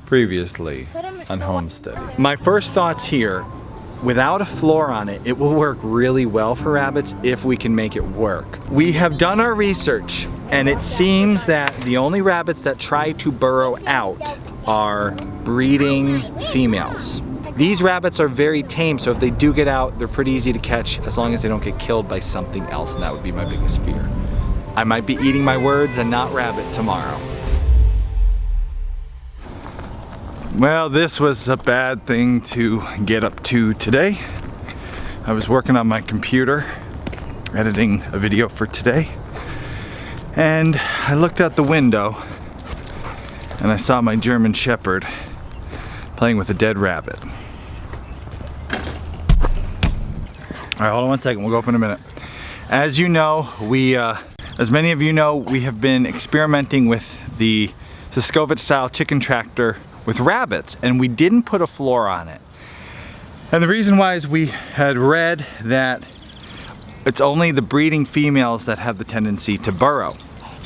Previously on Homesteady. My first thoughts here, without a floor on it, it will work really well for rabbits if we can make it work. We have done our research and it seems that the only rabbits that try to burrow out are breeding females. These rabbits are very tame, so if they do get out, they're pretty easy to catch as long as they don't get killed by something else, and that would be my biggest fear. I might be eating my words and not rabbit tomorrow. Well, this was a bad thing to get up to today. I was working on my computer, editing a video for today, and I looked out the window and I saw my German Shepherd playing with a dead rabbit. Alright, hold on one second, we'll go up in a minute. As you know, as many of you know, we have been experimenting with the Siskovich style chicken tractor with rabbits, and we didn't put a floor on it. And the reason why is we had read that it's only the breeding females that have the tendency to burrow,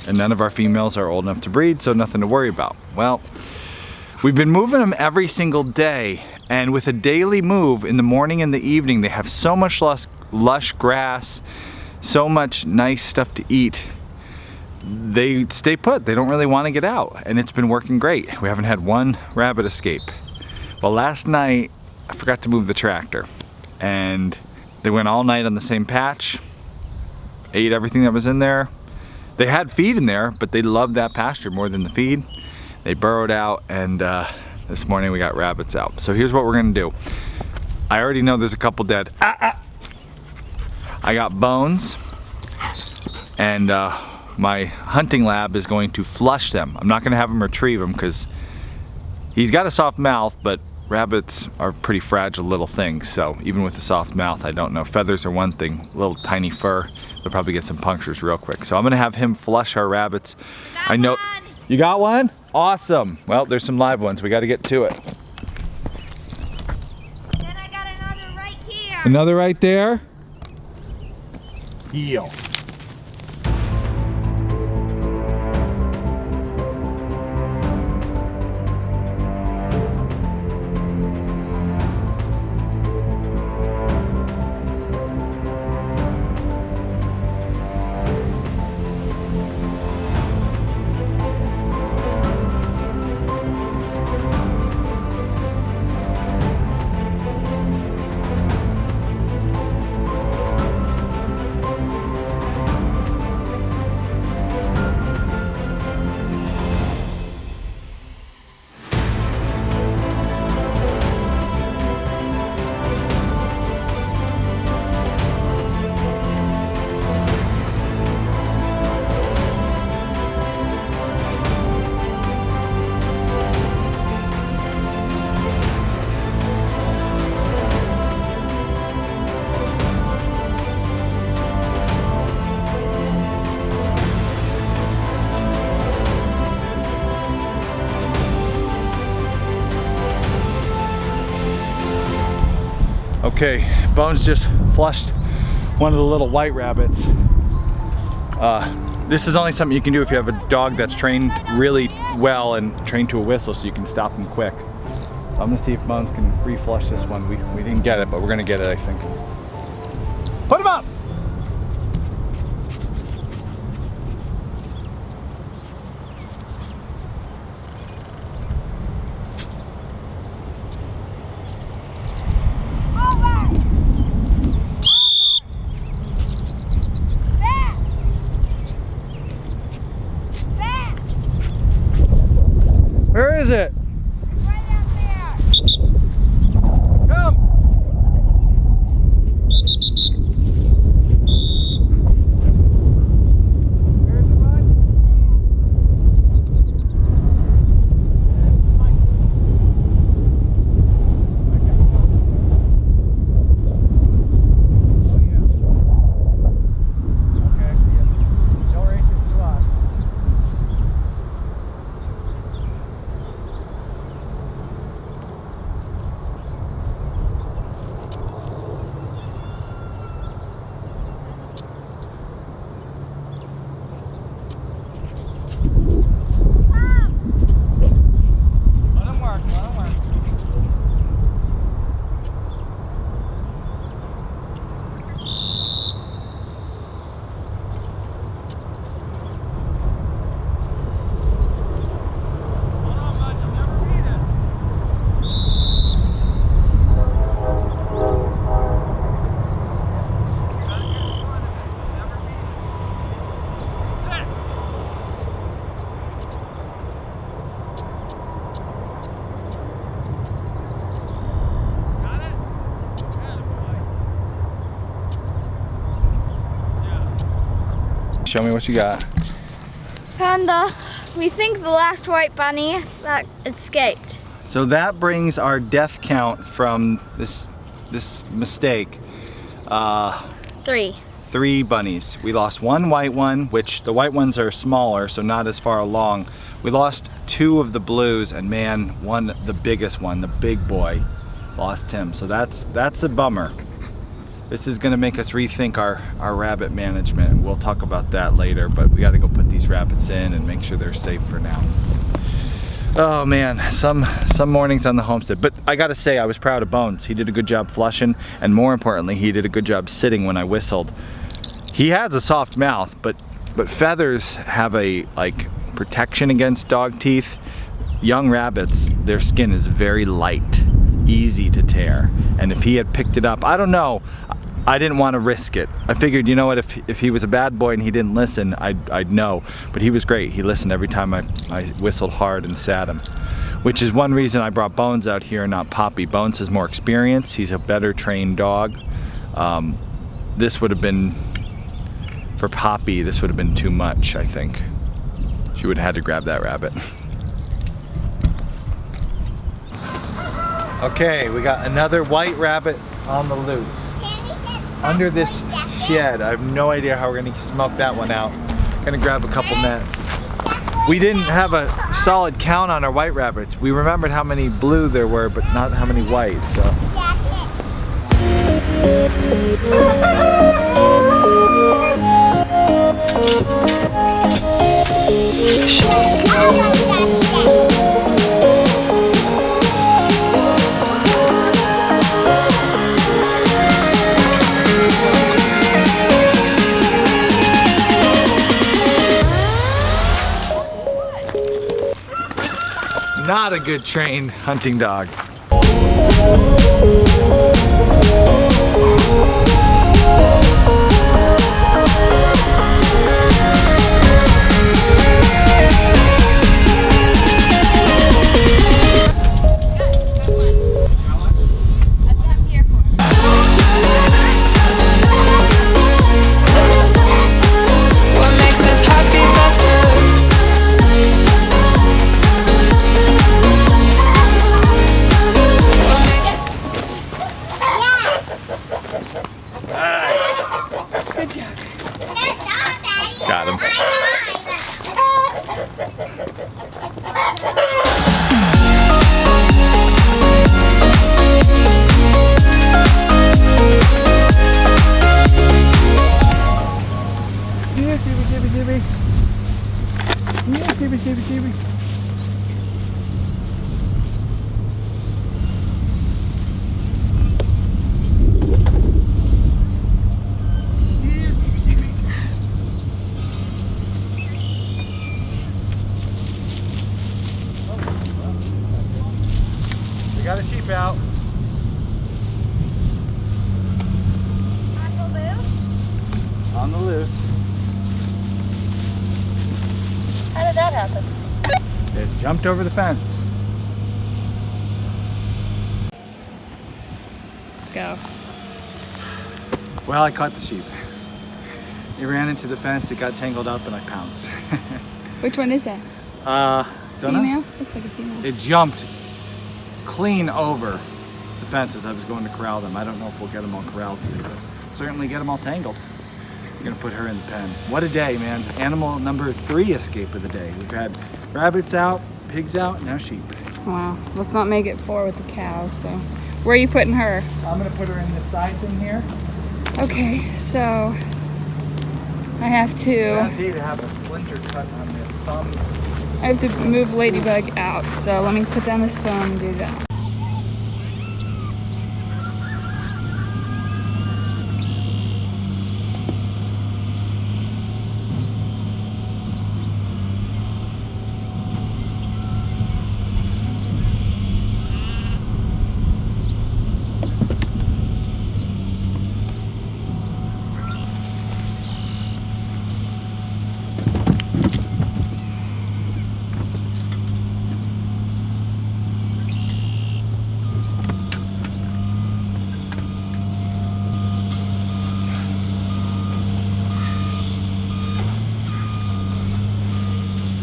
and none of our females are old enough to breed, so nothing to worry about. Well, we've been moving them every single day, and with a daily move in the morning and the evening, they have so much lush grass, so much nice stuff to eat. They stay put, they don't really want to get out, and it's been working great. We haven't had one rabbit escape. Well, last night I forgot to move the tractor, and they went all night on the same patch, ate everything that was in there. They had feed in there, but they loved that pasture more than the feed. They burrowed out, and this morning we got rabbits out. So here's what we're gonna do. I already know there's a couple dead. I got bones, and my hunting lab is going to flush them. I'm not going to have him retrieve them because he's got a soft mouth, but rabbits are pretty fragile little things, so even with a soft mouth, I don't know. Feathers are one thing, little tiny fur, they'll probably get some punctures real quick. So I'm going to have him flush our rabbits. I know. You got one? Awesome. Well, there's some live ones. We got to get to it. Then I got another right here. Another right there? Heel. Okay, Bones just flushed one of the little white rabbits. This is only something you can do if you have a dog that's trained really well and trained to a whistle, so you can stop them quick. So I'm gonna see if Bones can reflush this one. We didn't get it, but we're gonna get it, I think. Put him up! Where is it? It's right out there. Come! Where is it, bud? Oh yeah. Okay, don't race it to us. Show me what you got. Found we think the last white bunny that escaped. So that brings our death count from this mistake. 3. 3 bunnies. We lost 1 white one, which the white ones are smaller, so not as far along. We lost 2 of the blues, and man, the biggest one, the big boy, lost him. So that's a bummer. This is gonna make us rethink our rabbit management. We'll talk about that later, but we gotta go put these rabbits in and make sure they're safe for now. Oh man, some mornings on the homestead. But I gotta say, I was proud of Bones. He did a good job flushing, and more importantly, he did a good job sitting when I whistled. He has a soft mouth, but feathers have a protection against dog teeth. Young rabbits, their skin is very light, easy to tear. And if he had picked it up, I don't know, I didn't want to risk it. I figured, you know what, if he was a bad boy and he didn't listen, I'd know. But he was great. He listened every time I whistled hard and sat him. Which is one reason I brought Bones out here and not Poppy. Bones has more experience. He's a better trained dog. This would have been, for Poppy, this would have been too much, I think. She would have had to grab that rabbit. Okay, we got another white rabbit on the loose. Under this shed. I have no idea how we're gonna smoke that one out. Gonna grab a couple nets. We didn't have a solid count on our white rabbits. We remembered how many blue there were, but not how many white, so. Not a good trained hunting dog. Got him. Yeah, Jibby. Yeah, Jibby. We got a sheep out. On the loose. How did that happen? It jumped over the fence. Go. Well, I caught the sheep. It ran into the fence, it got tangled up, and I pounced. Which one is that? Don't know. Female? Looks like a female. It jumped clean over the fence as I was going to corral them. I don't know if we'll get them all corralled today, but certainly get them all tangled. We're gonna put her in the pen. What a day, man. Animal number 3 escape of the day. We've had rabbits out, pigs out, now sheep. Wow. Let's not make it 4 with the cows, so. Where are you putting her? I'm gonna put her in this side thing here. Okay, so I have to have a splinter cut on the thumb. I have to move Ladybug out, so let me put down this phone and do that.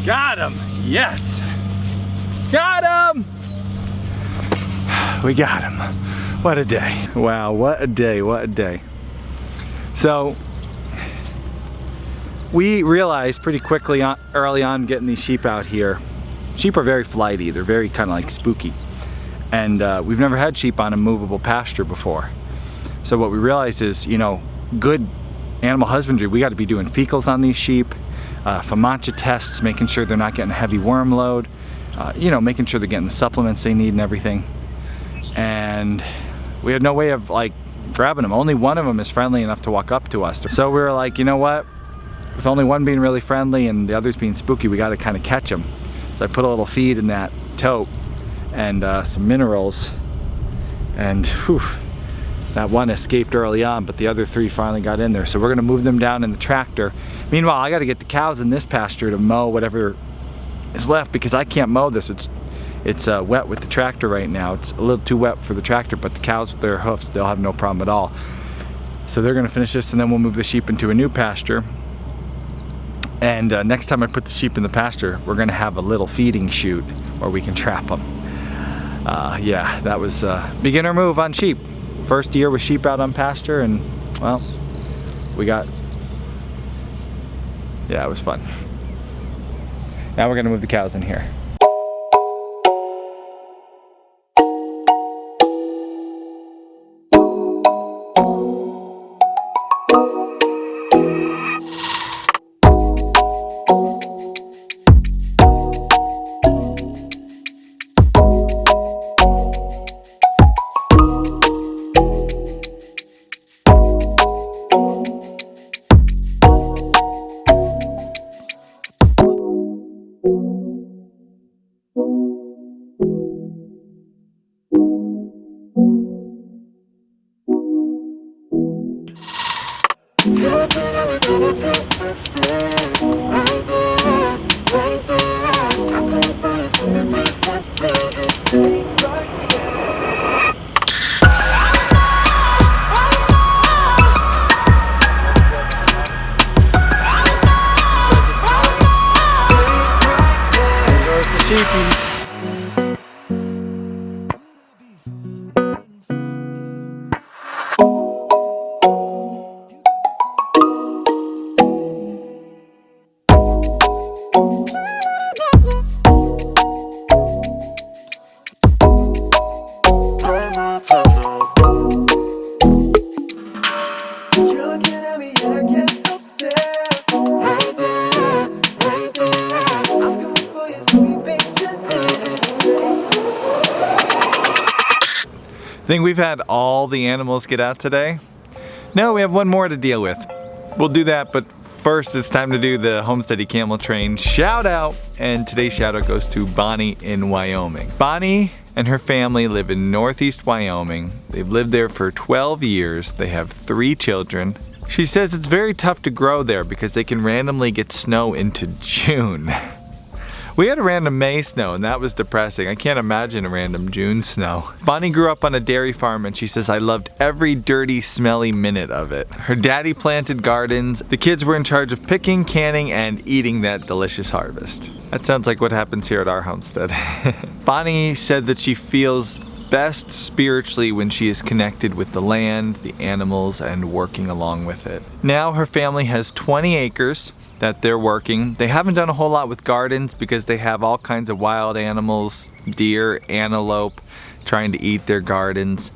Got him. Yes. Got him. We got him. What a day. Wow, what a day, what a day. So, we realized pretty quickly early on getting these sheep out here. Sheep are very flighty, they're very kind of like spooky. And we've never had sheep on a movable pasture before. So what we realized is, you know, good animal husbandry, we got to be doing fecals on these sheep, FAMACHA tests, making sure they're not getting a heavy worm load, you know, making sure they're getting the supplements they need and everything. And we had no way of like grabbing them. Only one of them is friendly enough to walk up to us. So we were like, you know what? With only one being really friendly and the others being spooky, we got to kind of catch them. So I put a little feed in that tote and some minerals, and whew, that one escaped early on, but the other three finally got in there. So we're gonna move them down in the tractor. Meanwhile, I gotta get the cows in this pasture to mow whatever is left, because I can't mow this. It's wet with the tractor right now. It's a little too wet for the tractor, but the cows with their hoofs, they'll have no problem at all. So they're gonna finish this, and then we'll move the sheep into a new pasture. And next time I put the sheep in the pasture, we're gonna have a little feeding chute where we can trap them. Yeah, that was a beginner move on sheep. First year with sheep out on pasture, and well, yeah, it was fun. Now we're gonna move the cows in here. Think we've had all the animals get out today? No, we have one more to deal with. We'll do that, but first it's time to do the Homesteady Camel Train shout out, and today's shout out goes to Bonnie in Wyoming. Bonnie and her family live in Northeast Wyoming. They've lived there for 12 years. They have 3 children. She says it's very tough to grow there because they can randomly get snow into June. We had a random May snow, and that was depressing. I can't imagine a random June snow. Bonnie grew up on a dairy farm, and she says, I loved every dirty, smelly minute of it. Her daddy planted gardens. The kids were in charge of picking, canning, and eating that delicious harvest. That sounds like what happens here at our homestead. Bonnie said that she feels best spiritually when she is connected with the land, the animals, and working along with it. Now her family has 20 acres that they're working. They haven't done a whole lot with gardens because they have all kinds of wild animals, deer, antelope, trying to eat their gardens.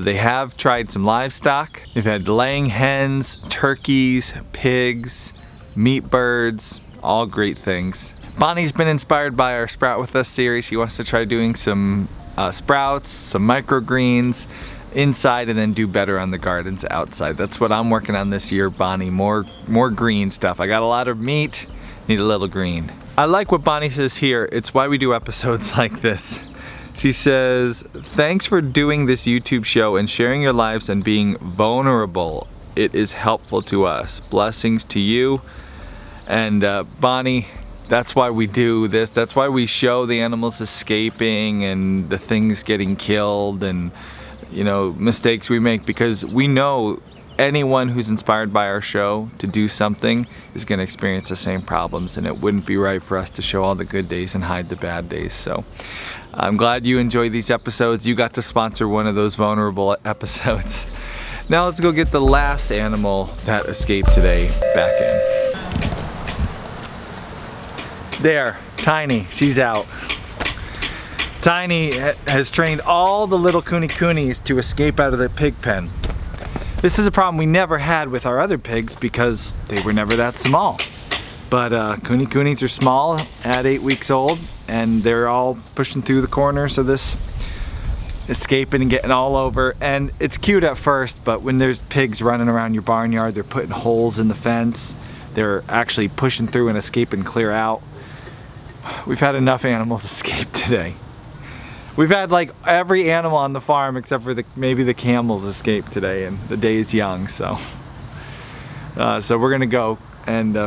They have tried some livestock. They've had laying hens, turkeys, pigs, meat birds, all great things. Bonnie's been inspired by our Sprout With Us series. She wants to try doing some sprouts, some microgreens inside, and then do better on the gardens outside. That's what I'm working on this year, Bonnie. More green stuff. I got a lot of meat, need a little green. I like what Bonnie says here. It's why we do episodes like this. She says, thanks for doing this YouTube show and sharing your lives and being vulnerable. It is helpful to us. Blessings to you. And Bonnie, that's why we do this. That's why we show the animals escaping and the things getting killed and, you know, mistakes we make, because we know anyone who's inspired by our show to do something is going to experience the same problems, and it wouldn't be right for us to show all the good days and hide the bad days. So I'm glad you enjoyed these episodes. You got to sponsor one of those vulnerable episodes. Now let's go get the last animal that escaped today back in. There, Tiny, she's out. Tiny has trained all the little kuni-kunis to escape out of the pig pen. This is a problem we never had with our other pigs because they were never that small. But kuni-kunis are small at 8 weeks old, and they're all pushing through the corners of this, escaping and getting all over. And it's cute at first, but when there's pigs running around your barnyard, they're putting holes in the fence. They're actually pushing through and escape and clear out. We've had enough animals escape today. We've had like every animal on the farm except for maybe the camels escape today, and the day is young, so we're gonna go and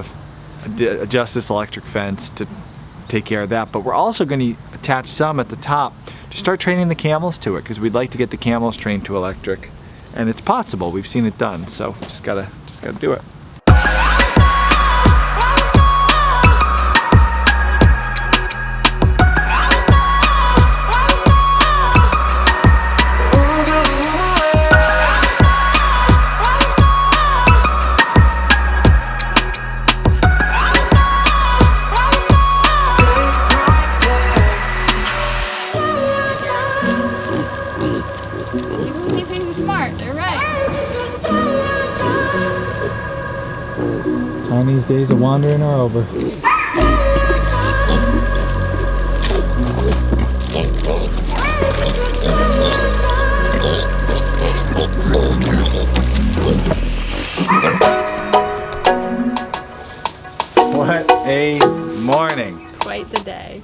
adjust this electric fence to take care of that. But we're also gonna attach some at the top to start training the camels to it, because we'd like to get the camels trained to electric, and it's possible. We've seen it done, so just gotta do it. Tiny's days of wandering are over. What a morning. Quite the day.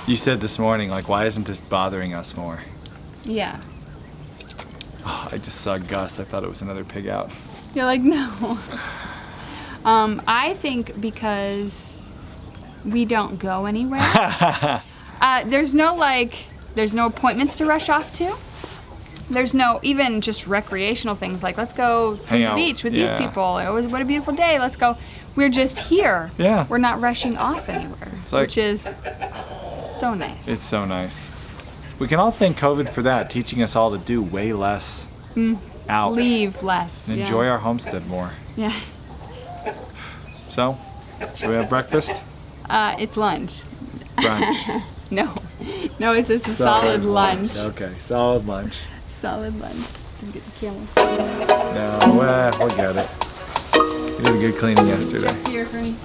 You said this morning, like, why isn't this bothering us more? Yeah. Oh, I just saw Gus. I thought it was another pig out. You're like, no. I think because we don't go anywhere. There's no appointments to rush off to. There's no even just recreational things like, let's go to the beach with these people. Oh, what a beautiful day. Let's go. We're just here. Yeah. We're not rushing off anywhere, which is so nice. It's so nice. We can all thank COVID for that, teaching us all to do way less out. Leave less. And enjoy our homestead more. Yeah. So, should we have breakfast? It's lunch. Brunch. No, it's a solid lunch. Okay, solid lunch. Solid lunch. Get the camera. No, we'll get it. You did a good cleaning yesterday. Check here, Fernie.